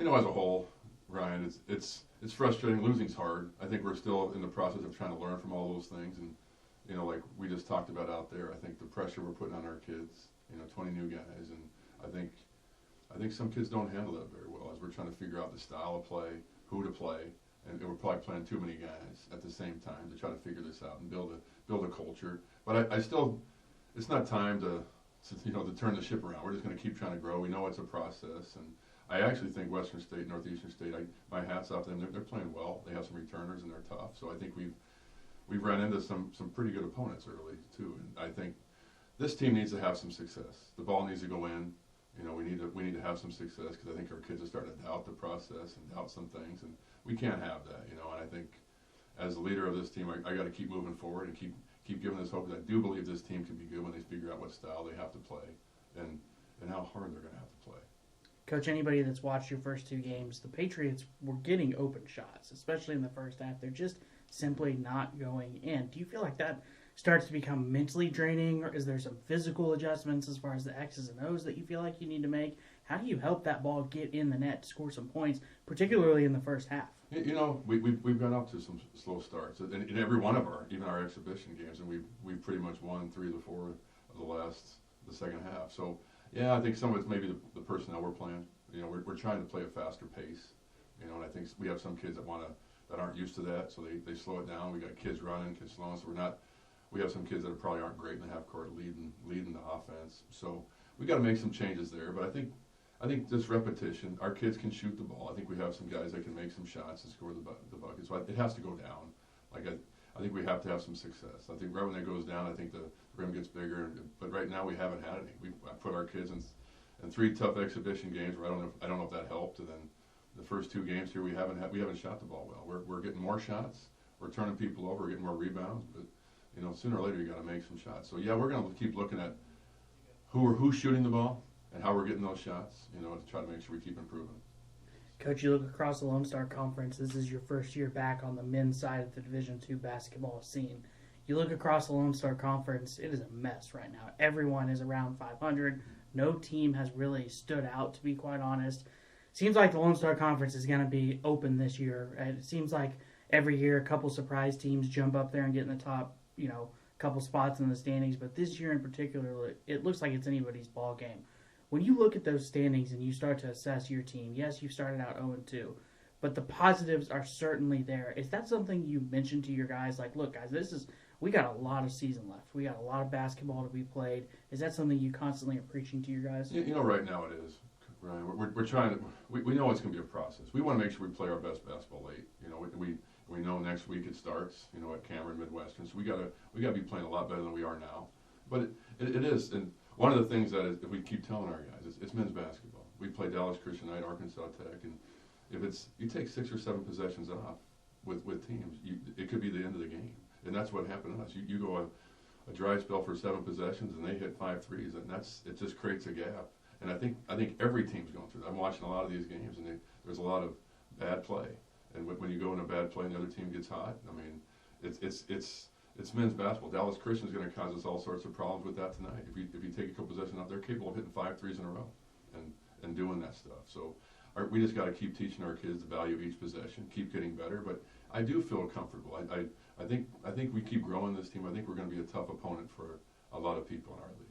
As a whole, Ryan, it's frustrating. Losing's hard. I think we're still in the process of trying to learn from all those things, and like we just talked about out there. I think the pressure we're putting on our kids, 20 new guys, and I think some kids don't handle that very well as we're trying to figure out the style of play, who to play, and we're probably playing too many guys at the same time to try to figure this out and build a culture. But I still, it's not time to turn the ship around. We're just going to keep trying to grow. We know it's a process, and I actually think Western State, Northeastern State, my hat's off to them. They're playing well. They have some returners and they're tough. So I think we've run into some pretty good opponents early too. And I think this team needs to have some success. The ball needs to go in. We need to have some success because I think our kids are starting to doubt the process and doubt some things, and we can't have that. And I think as the leader of this team, I got to keep moving forward and keep giving this hope. Because I do believe this team can be good when they figure out what style they have to play and how hard they're going to have to play. Coach, anybody that's watched your first two games, the Patriots were getting open shots, especially in the first half. They're just simply not going in. Do you feel like that starts to become mentally draining, or is there some physical adjustments as far as the X's and O's that you feel like you need to make? How do you help that ball get in the net to score some points, particularly in the first half? We've gone up to some slow starts in every one of even our exhibition games, and we've pretty much won 3 of the 4 of the second half. So yeah, I think some of it's maybe the personnel we're playing. We're trying to play a faster pace. And I think we have some kids that aren't used to that, so they slow it down. We got kids running, kids slowing, so we have some kids that probably aren't great in the half court leading the offense. So we got to make some changes there. But I think this repetition, our kids can shoot the ball. I think we have some guys that can make some shots and score the bucket. So it has to go down. I think we have to have some success. I think right when it goes down, I think the rim gets bigger. But right now we haven't had any. I put our kids in 3 tough exhibition games where I don't know if that helped. And then the first 2 games here we haven't shot the ball well. We're getting more shots. We're turning people over. We're getting more rebounds. But sooner or later you got to make some shots. So yeah, we're going to keep looking at who's shooting the ball and how we're getting those shots. To try to make sure we keep improving. Coach, you look across the Lone Star Conference. This is your first year back on the men's side of the Division II basketball scene. You look across the Lone Star Conference, it is a mess right now. Everyone is around 500. No team has really stood out, to be quite honest. Seems like the Lone Star Conference is going to be open this year. And it seems like every year a couple surprise teams jump up there and get in the top, couple spots in the standings. But this year in particular, it looks like it's anybody's ball game. When you look at those standings and you start to assess your team, yes, you started out 0-2, but the positives are certainly there. Is that something you mentioned to your guys? Like, look, guys, we got a lot of season left. We got a lot of basketball to be played. Is that something you constantly are preaching to your guys? Right now it is, Ryan. We're trying to. We know it's going to be a process. We want to make sure we play our best basketball late. We know next week it starts. At Cameron Midwestern, so we gotta be playing a lot better than we are now. But it is, and one of the things that we keep telling our guys, it's men's basketball. We play Dallas Christian Knight, Arkansas Tech, and if you take 6 or 7 possessions off with teams, it could be the end of the game. And that's what happened to us. You go a dry spell for 7 possessions and they hit 5 threes, and it just creates a gap. And I think every team's going through that. I'm watching a lot of these games, and there's a lot of bad play. And when you go in a bad play and the other team gets hot, I mean, it's men's basketball. Dallas Christian is going to cause us all sorts of problems with that tonight. If you take a couple possessions out, they're capable of hitting 5 threes in a row and doing that stuff. So we just got to keep teaching our kids the value of each possession, keep getting better. But I do feel comfortable. I think we keep growing this team. I think we're going to be a tough opponent for a lot of people in our league.